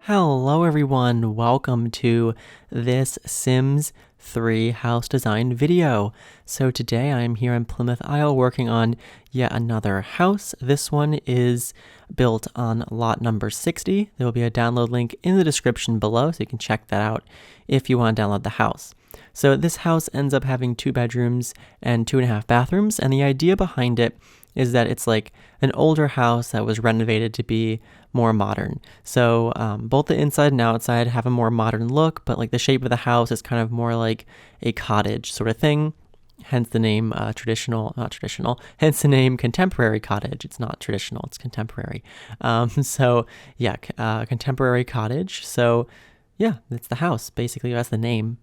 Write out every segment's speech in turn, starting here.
Hello everyone, welcome to this Sims 3 house design video. So today I'm here in Plymouth Isle working on yet another house. This one is built on lot number 60. There will be a download link in the description below so you can check that out if you want to download the house. So this house ends up having 2 bedrooms and 2.5 bathrooms, and the idea behind it is that it's like an older house that was renovated to be more modern. So both the inside and outside have a more modern look, but like the shape of the house is kind of more like a cottage sort of thing. Hence the name hence the name contemporary cottage. It's not traditional, it's contemporary. Contemporary cottage. So yeah, it's the house. Basically, that's the name.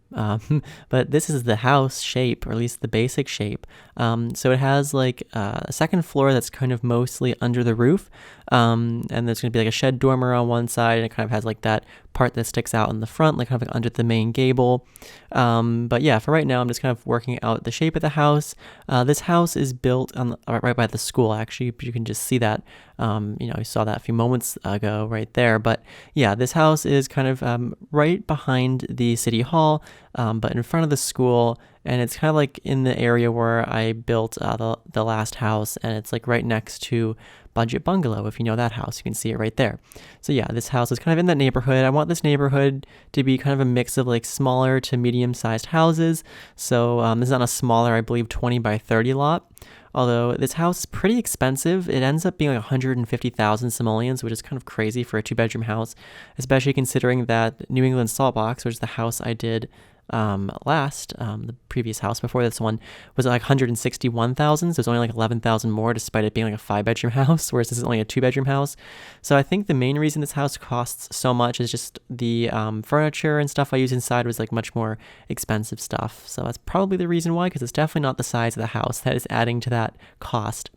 But this is the house shape, or at least the basic shape. So it has like a second floor that's kind of mostly under the roof. And there's going to be like a shed dormer on one side, and it kind of has like that part that sticks out in the front, like kind of like under the main gable. But yeah, for right now, I'm just kind of working out the shape of the house. This house is built on right by the school, actually. You can just see that. You saw that a few moments ago right there. But yeah, this house is kind of right behind the city hall, but in front of the school, and it's kind of like in the area where I built the last house, and it's like right next to Budget Bungalow. If you know that house, you can see it right there. So yeah, this house is kind of in that neighborhood. I want this neighborhood to be kind of a mix of like smaller to medium-sized houses. So this is on a smaller, I believe, 20 by 30 lot. Although this house is pretty expensive. It ends up being like 150,000 simoleons, which is kind of crazy for a 2-bedroom house, especially considering that New England Saltbox, which is the house I did the previous house before this one, was like 161,000. So it's only like 11,000 more, despite it being like a 5-bedroom house, whereas this is only a 2-bedroom house. So I think the main reason this house costs so much is just the furniture and stuff I use inside was like much more expensive stuff. So that's probably the reason why, because it's definitely not the size of the house that is adding to that cost.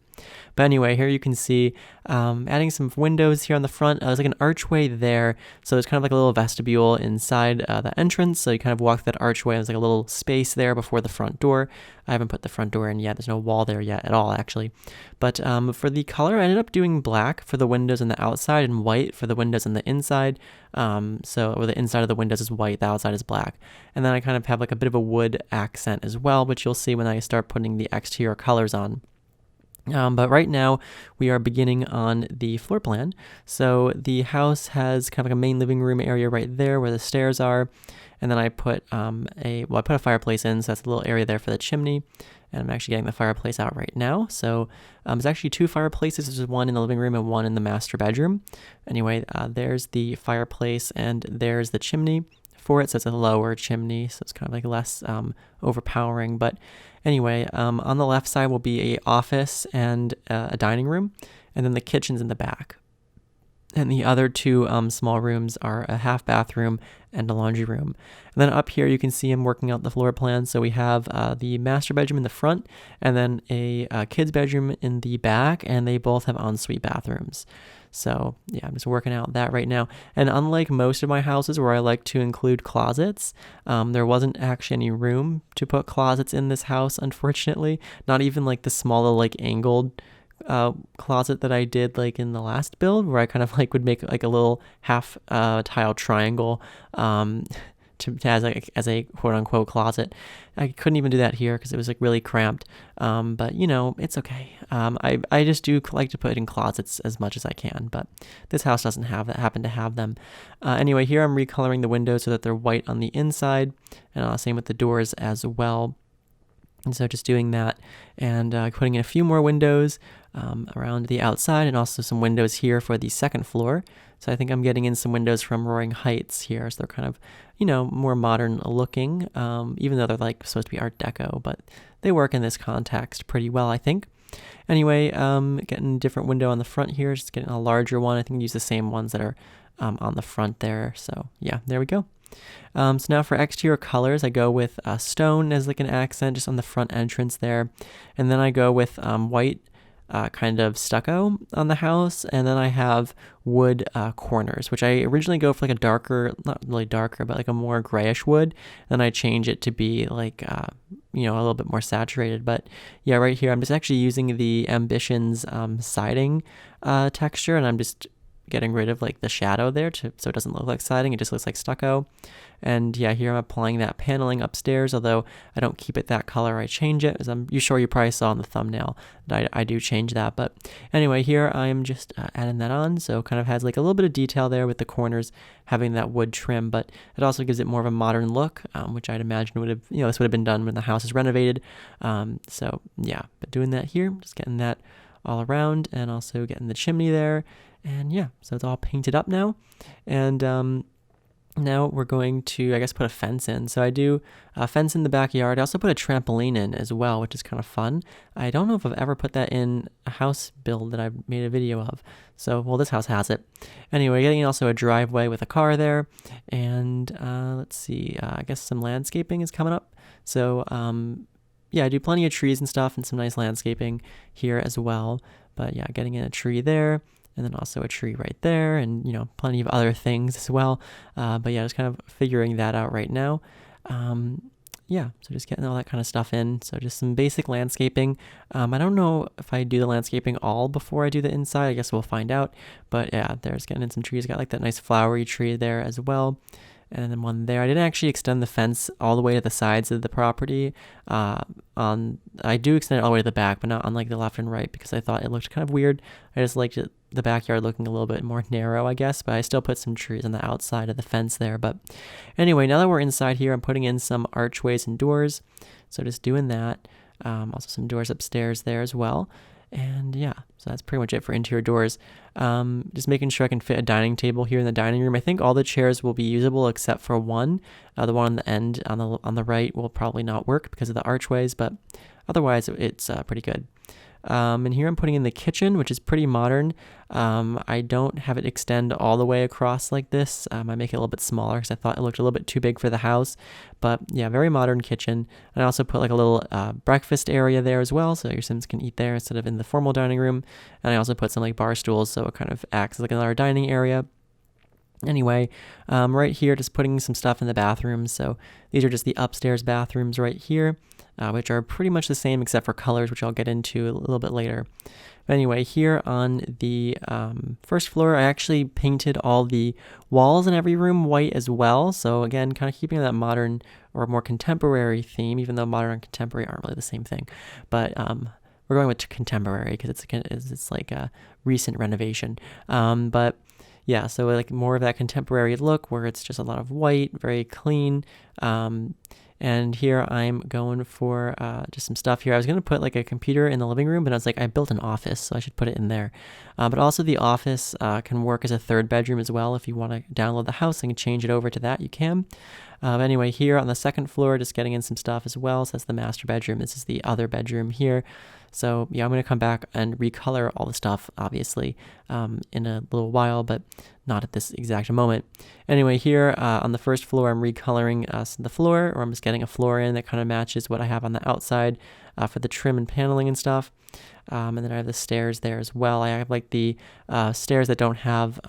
But anyway, here you can see adding some windows here on the front. There's like an archway there, so there's kind of like a little vestibule inside the entrance. So you kind of walk that archway. There's like a little space there before the front door. I haven't put the front door in yet. There's no wall there yet at all, actually. But for the color, I ended up doing black for the windows on the outside and white for the windows on the inside. So where the inside of the windows is white, the outside is black. And then I kind of have like a bit of a wood accent as well, which you'll see when I start putting the exterior colors on. But right now we are beginning on the floor plan. So the house has kind of like a main living room area right there where the stairs are. And then I put I put a fireplace in, so that's a little area there for the chimney. And I'm actually getting the fireplace out right now. So there's actually 2 fireplaces. There's one in the living room and one in the master bedroom. Anyway, there's the fireplace and there's the chimney for it. So it's a lower chimney, so it's kind of like less overpowering. But anyway, on the left side will be a office and a dining room, and then the kitchen's in the back. And the other 2 small rooms are a half bathroom and a laundry room. And then up here you can see I'm working out the floor plan. So we have the master bedroom in the front, and then a kid's bedroom in the back, and they both have ensuite bathrooms. So yeah, I'm just working out that right now. And unlike most of my houses where I like to include closets, there wasn't actually any room to put closets in this house, unfortunately. Not even like the smaller like angled closet that I did like in the last build, where I kind of like would make like a little half tile triangle as a quote unquote closet. I couldn't even do that here because it was like really cramped. But it's okay. I just do like to put in closets as much as I can, but this house doesn't happen to have them. Anyway, here I'm recoloring the windows so that they're white on the inside, and same with the doors as well. And so just doing that and putting in a few more windows around the outside, and also some windows here for the second floor. So I think I'm getting in some windows from Roaring Heights here. So they're kind of, more modern looking, even though they're like supposed to be Art Deco, but they work in this context pretty well, I think. Anyway, getting a different window on the front here, just getting a larger one. I think I use the same ones that are on the front there. So yeah, there we go. So now for exterior colors, I go with stone as like an accent just on the front entrance there. And then I go with white kind of stucco on the house, and then I have wood corners, which I originally go for like a darker, not really darker, but like a more grayish wood. Then I change it to be like a little bit more saturated. But yeah, right here I'm just actually using the Ambitions siding texture, and I'm just getting rid of like the shadow there so it doesn't look like siding, it just looks like stucco. And yeah, here I'm applying that paneling upstairs, although I don't keep it that color, I change it, as you probably saw in the thumbnail that I do change that. But anyway, here I'm just adding that on, so kind of has like a little bit of detail there with the corners having that wood trim, but it also gives it more of a modern look, which I'd imagine would have, this would have been done when the house is renovated. So yeah, but doing that here, just getting that all around, and also getting the chimney there. And yeah, so it's all painted up now. And now we're going to, I guess, put a fence in. So I do a fence in the backyard. I also put a trampoline in as well, which is kind of fun. I don't know if I've ever put that in a house build that I've made a video of. So, well, this house has it. Anyway, getting also a driveway with a car there. And let's see, I guess some landscaping is coming up. So, yeah, I do plenty of trees and stuff and some nice landscaping here as well. But yeah, getting in a tree there. And then also a tree right there, and plenty of other things as well. But yeah, just kind of figuring that out right now. Yeah, so just getting all that kind of stuff in. So just some basic landscaping. I don't know if I do the landscaping all before I do the inside. I guess we'll find out. But yeah, there's getting in some trees. Got like that nice flowery tree there as well. And then one there. I didn't actually extend the fence all the way to the sides of the property. I do extend it all the way to the back, but not on like the left and right, because I thought it looked kind of weird. I just liked the backyard looking a little bit more narrow, I guess, but I still put some trees on the outside of the fence there. But anyway, now that we're inside here, I'm putting in some archways and doors. So just doing that. Also some doors upstairs there as well. And yeah, so that's pretty much it for interior doors. Just making sure I can fit a dining table here in the dining room. I think all the chairs will be usable except for one. The one on the end on the right will probably not work because of the archways, but otherwise it's pretty good. And here I'm putting in the kitchen, which is pretty modern. I don't have it extend all the way across like this. I make it a little bit smaller because I thought it looked a little bit too big for the house. But yeah, very modern kitchen. And I also put like a little breakfast area there as well, so your Sims can eat there instead of in the formal dining room. And I also put some like bar stools, so it kind of acts like another dining area. Anyway, right here, just putting some stuff in the bathrooms. So these are just the upstairs bathrooms right here, which are pretty much the same except for colors, which I'll get into a little bit later. But anyway, here on the first floor, I actually painted all the walls in every room white as well. So again, kind of keeping that modern or more contemporary theme, even though modern and contemporary aren't really the same thing. But we're going with contemporary because it's like a recent renovation. But yeah, so like more of that contemporary look where it's just a lot of white, very clean. And here I'm going for just some stuff here. I was going to put like a computer in the living room, but I was like, I built an office, so I should put it in there. But also the office can work as a third bedroom as well. If you want to download the house and change it over to that, you can. But anyway, here on the second floor, just getting in some stuff as well. So that's the master bedroom. This is the other bedroom here. So yeah, I'm going to come back and recolor all the stuff, obviously, in a little while, but not at this exact moment. Anyway, here on the first floor, I'm recoloring the floor, or I'm just getting a floor in that kind of matches what I have on the outside for the trim and paneling and stuff. And then I have the stairs there as well. I have like the stairs that don't have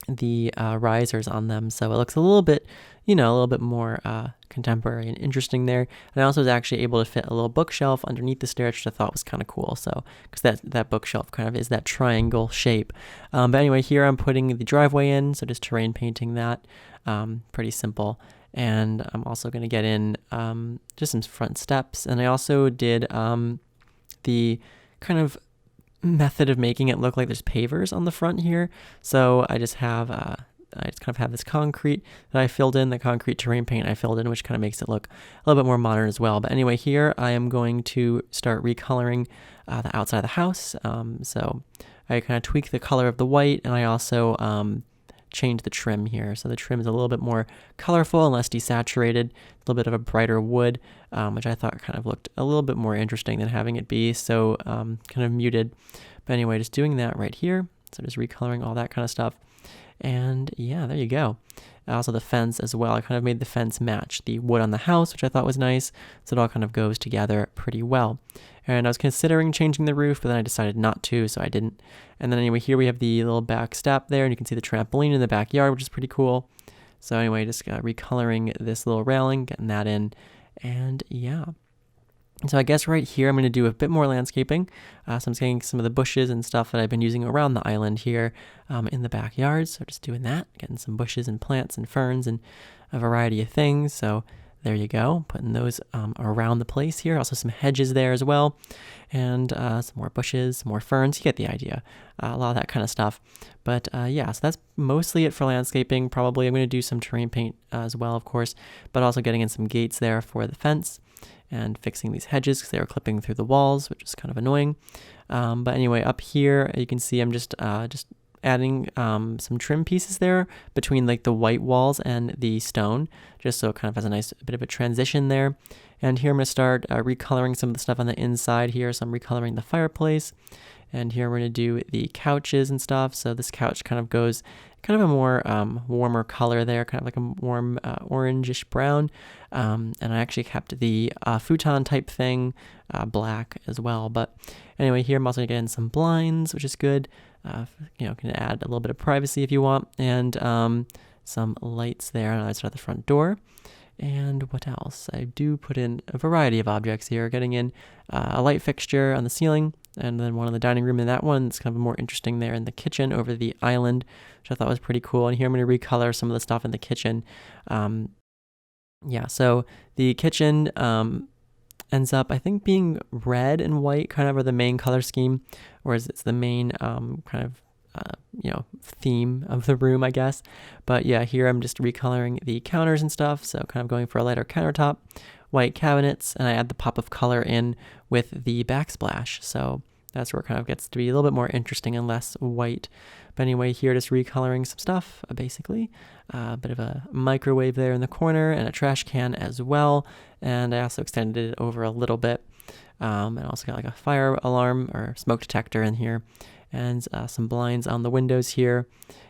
the risers on them, so it looks a little bit more contemporary and interesting there. And I also was actually able to fit a little bookshelf underneath the stairs, which I thought was kind of cool. So because that bookshelf kind of is that triangle shape. But anyway, here I'm putting the driveway in, so just terrain painting that. Pretty simple. And I'm also going to get in just some front steps, and I also did the kind of method of making it look like there's pavers on the front here. So I just have kind of have this concrete that I filled in, the concrete terrain paint I filled in, which kind of makes it look a little bit more modern as well. But anyway, here I am going to start recoloring the outside of the house. So I kind of tweak the color of the white, and I also change the trim here. So the trim is a little bit more colorful and less desaturated, a little bit of a brighter wood, which I thought kind of looked a little bit more interesting than having it be so kind of muted. But anyway, just doing that right here. So just recoloring all that kind of stuff. And yeah, there you go. Also the fence as well. I kind of made the fence match the wood on the house, which I thought was nice. So it all kind of goes together pretty well. And I was considering changing the roof, but then I decided not to, so I didn't. And then anyway, here we have the little back step there, and you can see the trampoline in the backyard, which is pretty cool. So anyway, just recoloring this little railing, getting that in. And yeah. So I guess right here I'm going to do a bit more landscaping. So I'm just getting some of the bushes and stuff that I've been using around the island here in the backyard. So just doing that, getting some bushes and plants and ferns and a variety of things. So there you go, putting those around the place here. Also some hedges there as well, and some more bushes, some more ferns. You get the idea. A lot of that kind of stuff. But yeah, so that's mostly it for landscaping. Probably I'm going to do some terrain paint as well, of course, but also getting in some gates there for the fence and fixing these hedges because they were clipping through the walls, which is kind of annoying. But anyway, up here you can see I'm just adding some trim pieces there between like the white walls and the stone, just so it kind of has a nice bit of a transition there. And here I'm going to start recoloring some of the stuff on the inside here. So I'm recoloring the fireplace, and here we're going to do the couches and stuff. So this couch kind of goes kind of a more warmer color there, kind of like a warm orangish brown. And I actually kept the futon type thing black as well. But anyway, here I'm also going to get in some blinds, which is good. Can add a little bit of privacy if you want, and some lights there on the outside of the front door. And what else? I do put in a variety of objects here, getting in a light fixture on the ceiling, and then one in the dining room, and that one's kind of more interesting there in the kitchen over the island, which I thought was pretty cool. And here I'm going to recolor some of the stuff in the kitchen. So the kitchen ends up, I think, being red and white kind of are the main color scheme, whereas it's the main theme of the room, I guess. But yeah, here I'm just recoloring the counters and stuff, so kind of going for a lighter countertop, white cabinets, and I add the pop of color in with the backsplash. So that's where it kind of gets to be a little bit more interesting and less white. But anyway, here just recoloring some stuff, basically. A bit of a microwave there in the corner and a trash can as well. And I also extended it over a little bit. And also got like a fire alarm or smoke detector in here. And some blinds on the windows here.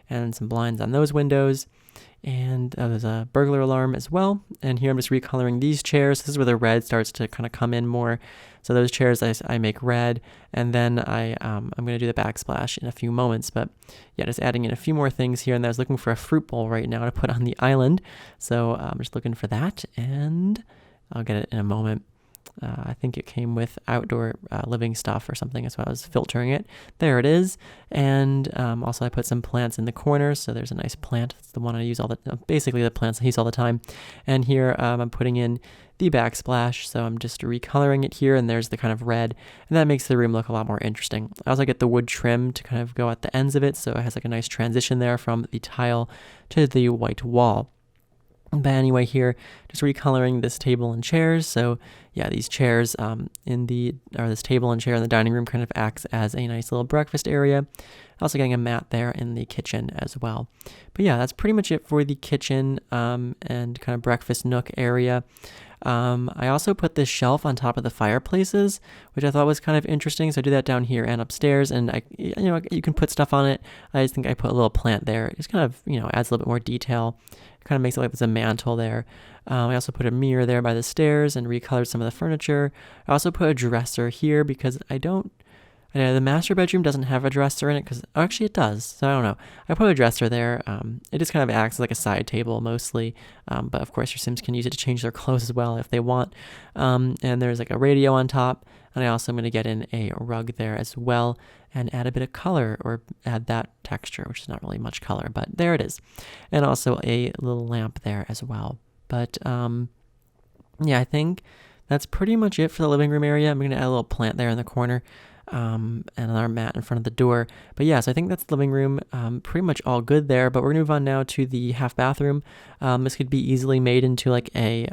And some blinds on those windows. And there's a burglar alarm as well. And here I'm just recoloring these chairs. This is where the red starts to kind of come in more. So those chairs I make red, and then I'm going to do the backsplash in a few moments. But yeah, just adding in a few more things here. And I was looking for a fruit bowl right now to put on the island. So I'm just looking for that, and I'll get it in a moment. I think it came with outdoor living stuff or something. That's why I was filtering it. There it is. And also I put some plants in the corner. So there's a nice plant. It's the one I use basically the plants I use all the time. And here I'm putting in the backsplash. So I'm just recoloring it here, and there's the kind of red, and that makes the room look a lot more interesting. I also get the wood trim to kind of go at the ends of it. So it has like a nice transition there from the tile to the white wall. But anyway, here, just recoloring this table and chairs. So yeah, these chairs this table and chair in the dining room kind of acts as a nice little breakfast area. Also getting a mat there in the kitchen as well. But yeah, that's pretty much it for the kitchen and kind of breakfast nook area. I also put this shelf on top of the fireplaces, which I thought was kind of interesting. So I do that down here and upstairs, and you can put stuff on it. I just think I put a little plant there. It just kind of, adds a little bit more detail. Kind of makes it like there's a mantle there. I also put a mirror there by the stairs and recolored some of the furniture. I also put a dresser here because the master bedroom doesn't have a dresser in it actually it does. So I don't know. I put a dresser there. It just kind of acts like a side table mostly. But of course your Sims can use it to change their clothes as well if they want. And there's like a radio on top. And I also am going to get in a rug there as well and add a bit of color, or add that texture, which is not really much color, but there it is. And also a little lamp there as well. But I think that's pretty much it for the living room area. I'm going to add a little plant there in the corner. And another mat in front of the door. But yeah, so I think that's the living room, pretty much all good there. But we're gonna move on now to the half bathroom. This could be easily made into like a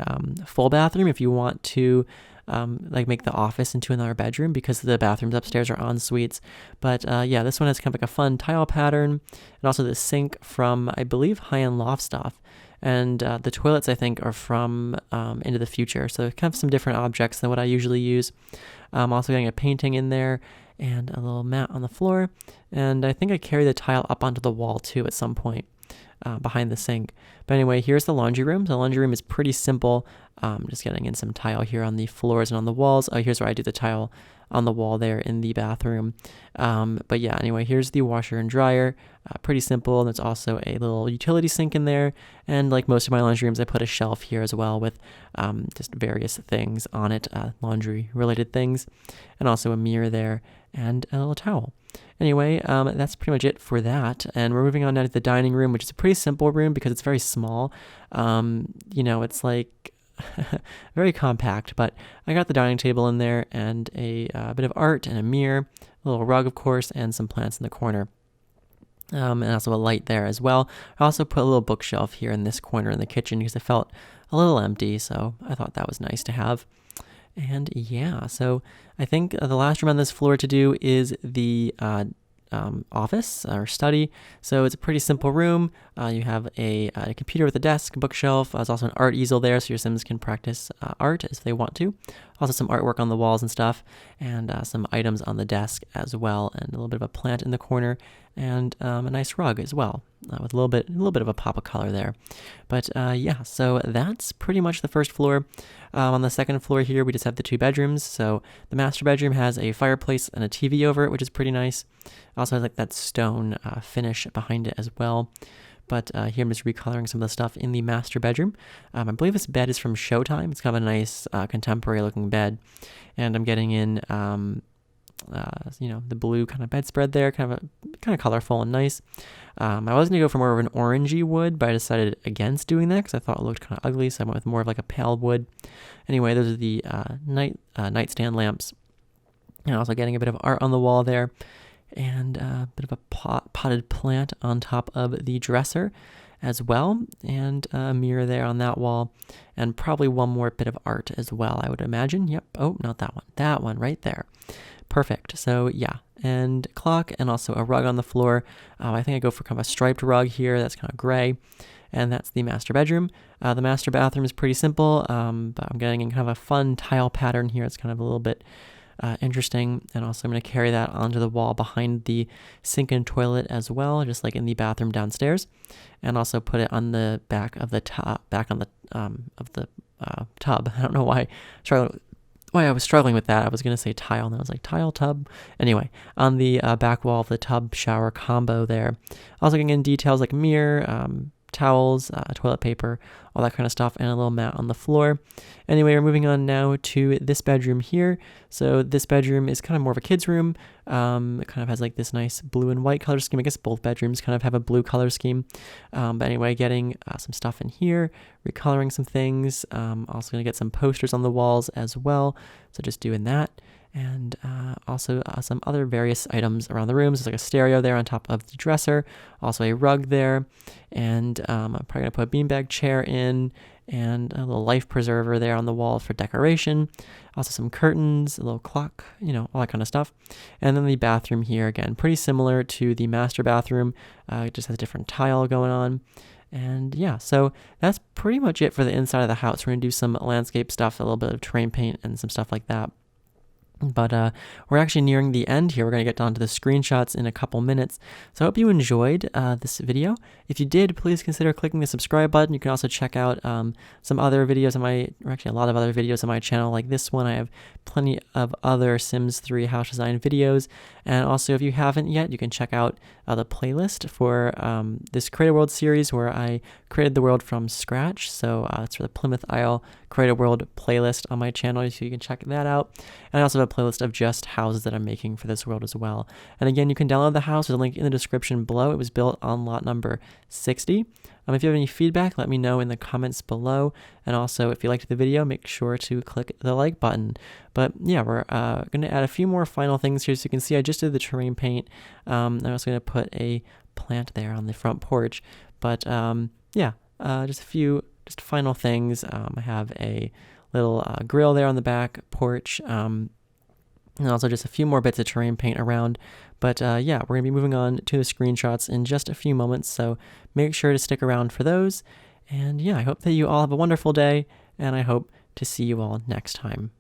full bathroom if you want to make the office into another bedroom, because the bathrooms upstairs are en suites. But this one has kind of like a fun tile pattern, and also the sink from, I believe, High-End Loft stuff. And the toilets, I think, are from Into the Future. So kind of some different objects than what I usually use. I'm also getting a painting in there. and a little mat on the floor. And I think I carry the tile up onto the wall too at some point. Behind the sink. But anyway, here's the laundry room. So the laundry room is pretty simple. Just getting in some tile here on the floors and on the walls. Oh, here's where I do the tile on the wall there in the bathroom. But yeah, anyway, here's the washer and dryer. Pretty simple. There's also a little utility sink in there. And like most of my laundry rooms, I put a shelf here as well with just various things on it, laundry related things, and also a mirror there and a little towel. Anyway, that's pretty much it for that. And we're moving on now to the dining room, which is a pretty simple room because it's very small. It's like very compact, but I got the dining table in there and a bit of art and a mirror, a little rug, of course, and some plants in the corner. And also a light there as well. I also put a little bookshelf here in this corner in the kitchen because it felt a little empty, so I thought that was nice to have. And yeah, so I think the last room on this floor to do is the office or study. So it's a pretty simple room. You have a computer with a desk, bookshelf. There's also an art easel there so your Sims can practice art if they want to. Also some artwork on the walls and stuff, and some items on the desk as well, and a little bit of a plant in the corner, and a nice rug as well, with a little bit of a pop of color there. But yeah, so that's pretty much the first floor. On the second floor here, we just have the 2 bedrooms. So the master bedroom has a fireplace and a TV over it, which is pretty nice. Also has like that stone finish behind it as well. But here I'm just recoloring some of the stuff in the master bedroom. I believe this bed is from Showtime. It's kind of a nice contemporary looking bed. And I'm getting in, the blue kind of bedspread there, kind of colorful and nice. I was going to go for more of an orangey wood, but I decided against doing that because I thought it looked kind of ugly. So I went with more of like a pale wood. Anyway, those are the nightstand lamps. And also getting a bit of art on the wall there. And a bit of a potted plant on top of the dresser as well, and a mirror there on that wall, and probably one more bit of art as well, I would imagine. Yep. Oh, not that one. That one right there. Perfect. So yeah, and clock, and also a rug on the floor. I think I go for kind of a striped rug here. That's kind of gray. And that's the master bedroom. The master bathroom is pretty simple, but I'm getting in kind of a fun tile pattern here. It's kind of a little bit interesting. And also I'm going to carry that onto the wall behind the sink and toilet as well, just like in the bathroom downstairs, and also put it on the back of the tub. I don't know why I was struggling with that. I was going to say tile, and I was like, tile, tub. Anyway, on the back wall of the tub shower combo there. Also getting in details like mirror, towels, toilet paper, all that kind of stuff, and a little mat on the floor. Anyway, we're moving on now to this bedroom here. So this bedroom is kind of more of a kid's room. It kind of has like this nice blue and white color scheme. I guess both bedrooms kind of have a blue color scheme. But anyway, getting some stuff in here, recoloring some things. Also going to get some posters on the walls as well. So just doing that. And also some other various items around the room. So there's like a stereo there on top of the dresser, also a rug there, and I'm probably going to put a beanbag chair in, and a little life preserver there on the wall for decoration. Also some curtains, a little clock, all that kind of stuff. And then the bathroom here, again, pretty similar to the master bathroom. It just has a different tile going on. And yeah, so that's pretty much it for the inside of the house. We're going to do some landscape stuff, a little bit of terrain paint and some stuff like that. But we're actually nearing the end here. We're going to get down to the screenshots in a couple minutes. So I hope you enjoyed this video. If you did, please consider clicking the subscribe button. You can also check out some other videos a lot of other videos on my channel like this one. I have plenty of other Sims 3 house design videos. And also, if you haven't yet, you can check out the playlist for this Create a World series where I created the world from scratch. So it's for the Plymouth Isle Create a World playlist on my channel, so you can check that out. And I also have a playlist of just houses that I'm making for this world as well. And again, you can download the house. There's a link in the description below. It was built on lot number 60. If you have any feedback, let me know in the comments below. And also, if you liked the video, make sure to click the like button. But yeah, we're going to add a few more final things here. So you can see I just did the terrain paint. I'm also going to put a plant there on the front porch. But yeah, just final things. I have a little grill there on the back porch. And also just a few more bits of terrain paint around. But yeah, we're going to be moving on to the screenshots in just a few moments, so make sure to stick around for those. And yeah, I hope that you all have a wonderful day, and I hope to see you all next time.